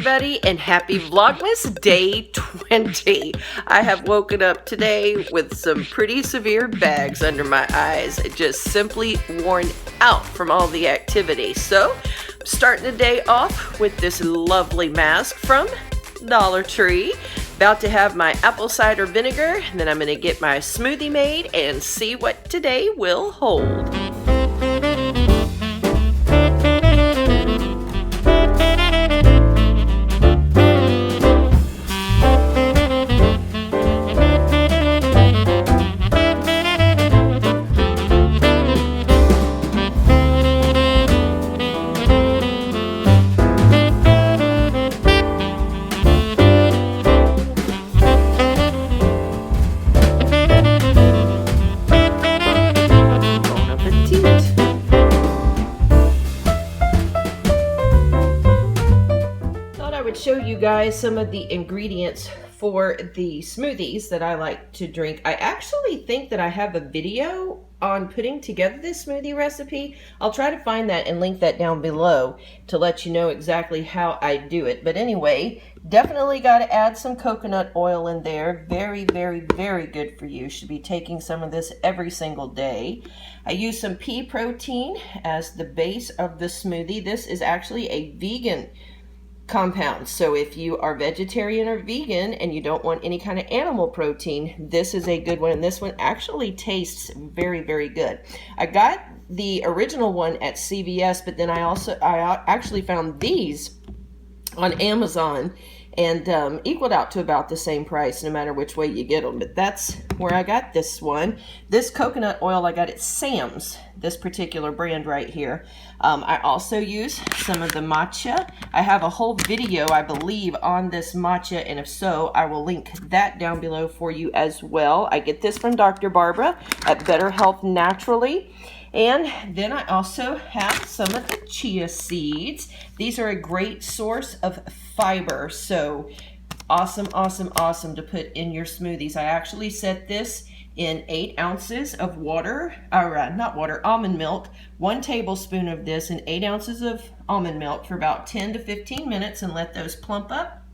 everybody, and happy Vlogmas day 20. I have woken up today with some pretty severe bags under my eyes, just simply worn out from all the activity. So, I'm starting the day off with this lovely mask from Dollar Tree. About to have my apple cider vinegar, and then I'm going to get my smoothie made and see what today will hold. Show you guys some of the ingredients for the smoothies that I like to drink. I actually think that I have a video on putting together this smoothie recipe. I'll try to find that and link that down below to let you know exactly how I do it. But anyway, definitely got to add some coconut oil in there. Very, very, very good for you. Should be taking some of this every single day. I use some pea protein as the base of the smoothie. This is actually a vegan compound, so if you are vegetarian or vegan and you don't want any kind of animal protein, this is a good one, and this one actually tastes very, very good. I got the original one at CVS, but then I actually found these on Amazon, and equaled out to about the same price no matter which way you get them. But that's where I got this one. This coconut oil I got at Sam's, this particular brand right here. I also use some of the matcha. I have a whole video, I believe, on this matcha, and if so, I will link that down below for you as well. I get this from Dr. Barbara at Better Health Naturally. And then I also have some of the chia seeds. These are a great source of fiber, so awesome, awesome, awesome to put in your smoothies. I actually set this in 8 ounces of water, or not water, almond milk, 1 tablespoon of this, and 8 ounces of almond milk for about 10 to 15 minutes, and let those plump up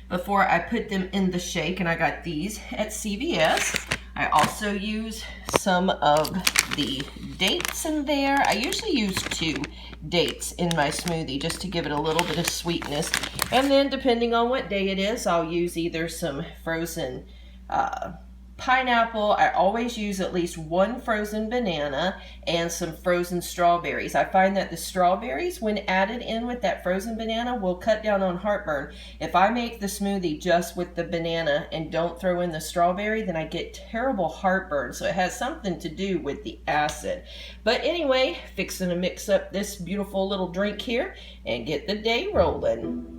before I put them in the shake. And I got these at CVS. I also use some of the dates in there. I usually use 2 dates in my smoothie just to give it a little bit of sweetness. And then depending on what day it is, I'll use either some frozen pineapple. I always use at least 1 frozen banana and some frozen strawberries. I find that the strawberries, when added in with that frozen banana, will cut down on heartburn. If I make the smoothie just with the banana and don't throw in the strawberry, then I get terrible heartburn. So it has something to do with the acid. But anyway, fixing to mix up this beautiful little drink here and get the day rolling.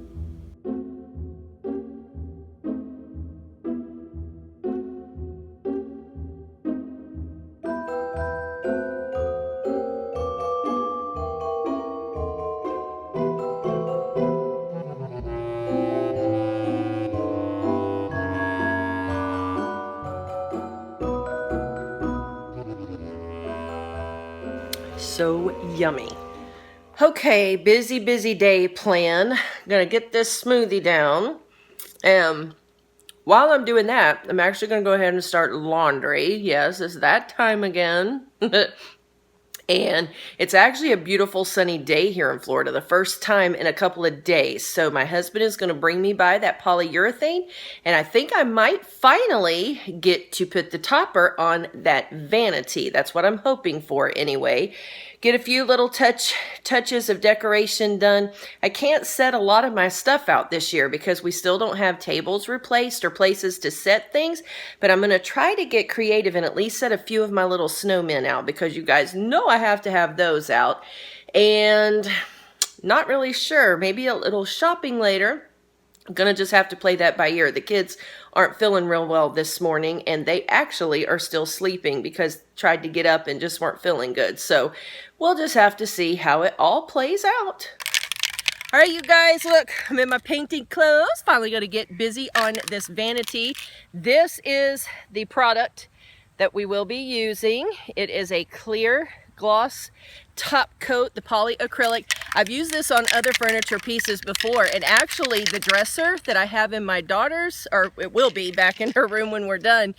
So yummy. Okay, busy day plan. Gonna get this smoothie down. While I'm doing that, I'm actually gonna go ahead and start laundry. Yes, it's that time again. And it's actually a beautiful sunny day here in Florida, the first time in a couple of days. So my husband is going to bring me by that polyurethane, and I think I might finally get to put the topper on that vanity. That's what I'm hoping for anyway. Get a few little touches of decoration done. I can't set a lot of my stuff out this year because we still don't have tables replaced or places to set things, but I'm going to try to get creative and at least set a few of my little snowmen out, because you guys know I have to have those out. And not really sure, maybe a little shopping later. I'm gonna just have to play that by ear. The kids aren't feeling real well this morning, and they actually are still sleeping because tried to get up and just weren't feeling good. So we'll just have to see how it all plays out. All right, you guys, look, I'm in my painting clothes. Finally gonna get busy on this vanity. This is the product that we will be using. It is a clear gloss top coat, the polyacrylic. I've used this on other furniture pieces before, and actually the dresser that I have in my daughter's, or it will be back in her room when we're done,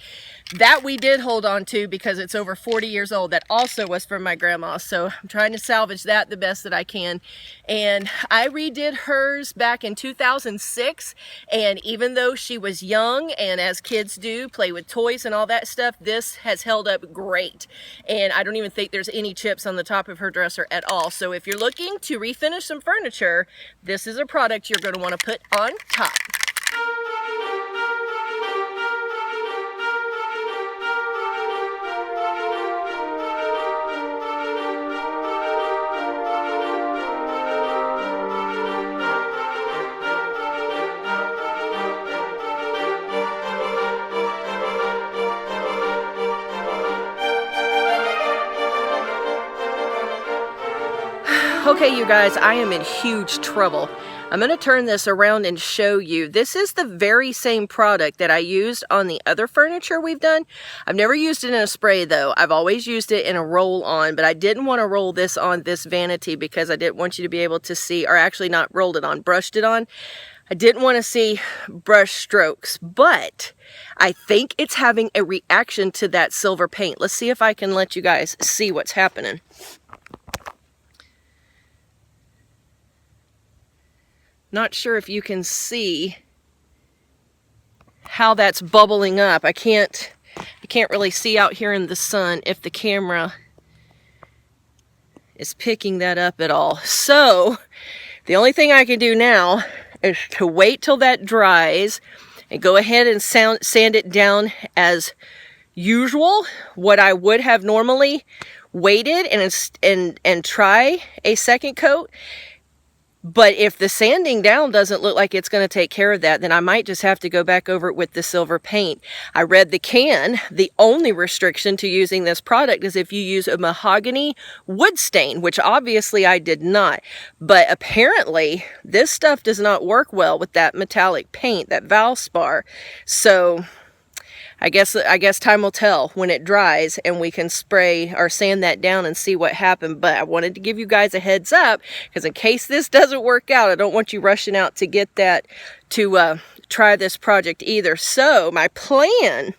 that we did hold on to because it's over 40 years old. That also was from my grandma, so I'm trying to salvage that the best that I can. And I redid hers back in 2006, and even though she was young, and as kids do, play with toys and all that stuff, this has held up great. And I don't even think there's any chips on the top of her dresser at all. So if you're looking to refinish some furniture, this is a product you're going to want to put on top. Okay, you guys, I am in huge trouble. I'm going to turn this around and show you. This is the very same product that I used on the other furniture we've done. I've never used it in a spray though. I've always used it in a roll-on, but I didn't want to roll this on this vanity because I didn't want you to be able to see, or actually not rolled it on, brushed it on. I didn't want to see brush strokes, but I think it's having a reaction to that silver paint. Let's see if I can let you guys see what's happening. Not sure if you can see how that's bubbling up. I can't really see out here in the sun if the camera is picking that up at all. So the only thing I can do now is to wait till that dries and go ahead and sand it down as usual, what I would have normally waited and try a second coat. But if the sanding down doesn't look like it's going to take care of that, then I might just have to go back over it with the silver paint. I read the can. The only restriction to using this product is if you use a mahogany wood stain, which obviously I did not. But apparently, this stuff does not work well with that metallic paint, that Valspar. So I guess time will tell when it dries and we can spray or sand that down and see what happened. But I wanted to give you guys a heads up because in case this doesn't work out, I don't want you rushing out to get that to try this project either. So my plan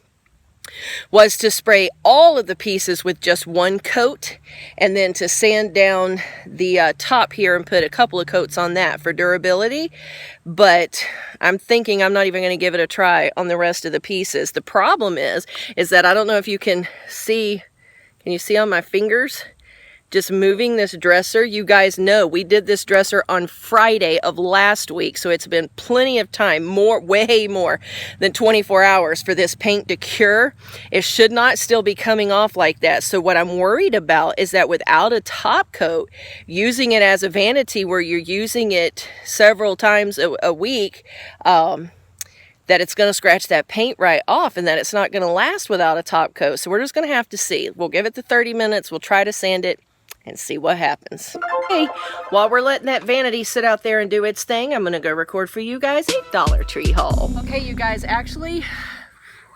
was to spray all of the pieces with just one coat and then to sand down the top here and put a couple of coats on that for durability. But I'm thinking I'm not even going to give it a try on the rest of the pieces. The problem is that I don't know if you can see on my fingers? Just moving this dresser. You guys know we did this dresser on Friday of last week, so it's been plenty of time, way more than 24 hours for this paint to cure. It should not still be coming off like that. So what I'm worried about is that without a top coat, using it as a vanity where you're using it several times a week, that it's going to scratch that paint right off and that it's not going to last without a top coat. So we're just going to have to see. We'll give it the 30 minutes. We'll try to sand it and see what happens. Okay, while we're letting that vanity sit out there and do its thing, I'm gonna go record for you guys a Dollar Tree haul. Okay, you guys, actually,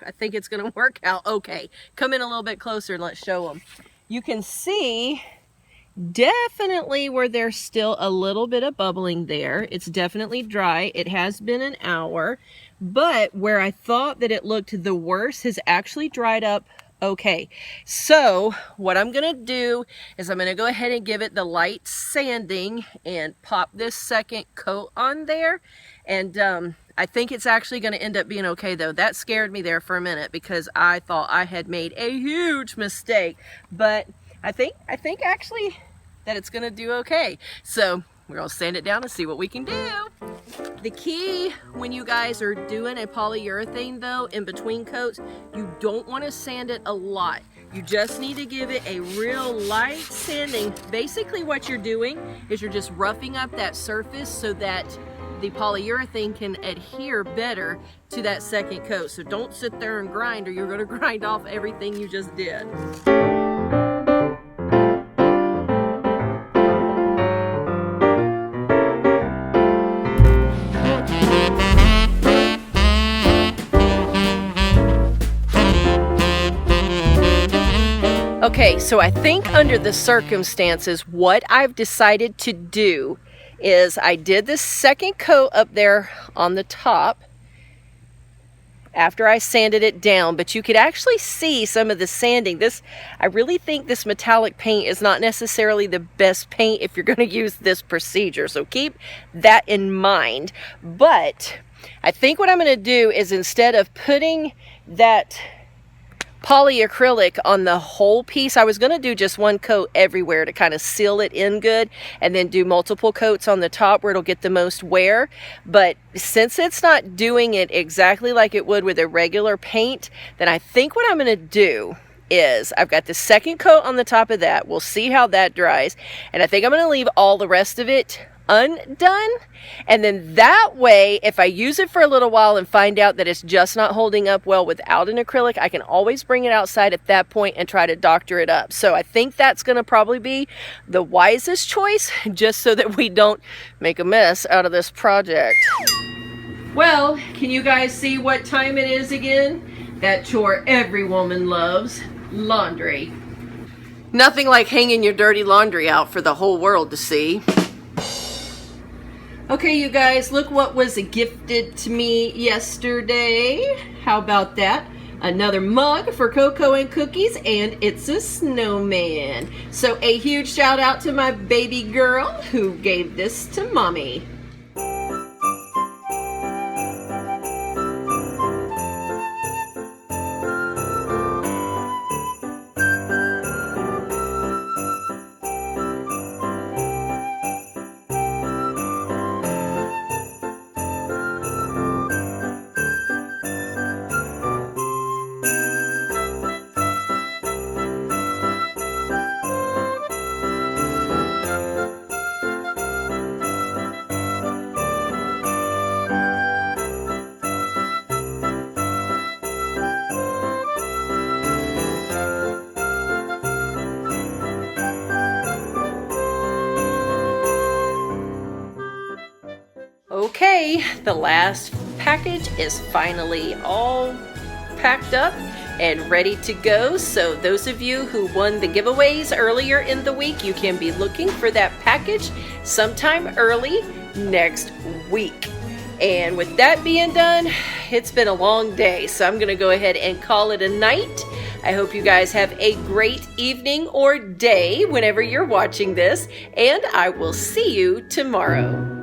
I think it's gonna work out okay. Come in a little bit closer and let's show them. You can see definitely where there's still a little bit of bubbling there. It's definitely dry. It has been an hour, but where I thought that it looked the worst has actually dried up okay. So what I'm gonna do is I'm gonna go ahead and give it the light sanding and pop this second coat on there. And I think it's actually gonna end up being okay though. That scared me there for a minute because I thought I had made a huge mistake. But I think actually that it's gonna do okay. So we're gonna sand it down and see what we can do. The key when you guys are doing a polyurethane though, in between coats, you don't want to sand it a lot. You just need to give it a real light sanding. Basically what you're doing is you're just roughing up that surface so that the polyurethane can adhere better to that second coat. So don't sit there and grind or you're gonna grind off everything you just did. Okay, so I think under the circumstances, what I've decided to do is I did this second coat up there on the top after I sanded it down, but you could actually see some of the sanding. I really think this metallic paint is not necessarily the best paint if you're going to use this procedure, so keep that in mind. But I think what I'm going to do is, instead of putting that polyacrylic on the whole piece, I was going to do just one coat everywhere to kind of seal it in good, and then do multiple coats on the top where it'll get the most wear. But since it's not doing it exactly like it would with a regular paint, then I think what I'm going to do is, I've got the second coat on the top of that. We'll see how that dries, and I think I'm going to leave all the rest of it undone, and then that way, if I use it for a little while and find out that it's just not holding up well without an acrylic, I can always bring it outside at that point and try to doctor it up. So I think that's going to probably be the wisest choice, just so that we don't make a mess out of this project. Well, can you guys see what time it is again? That chore every woman loves: laundry. Nothing like hanging your dirty laundry out for the whole world to see. Okay, you guys, look what was gifted to me yesterday. How about that? Another mug for cocoa and cookies, and it's a snowman. So a huge shout out to my baby girl who gave this to mommy. Okay, the last package is finally all packed up and ready to go. So those of you who won the giveaways earlier in the week, you can be looking for that package sometime early next week. And with that being done, it's been a long day, so I'm gonna go ahead and call it a night. I hope you guys have a great evening or day whenever you're watching this, and I will see you tomorrow.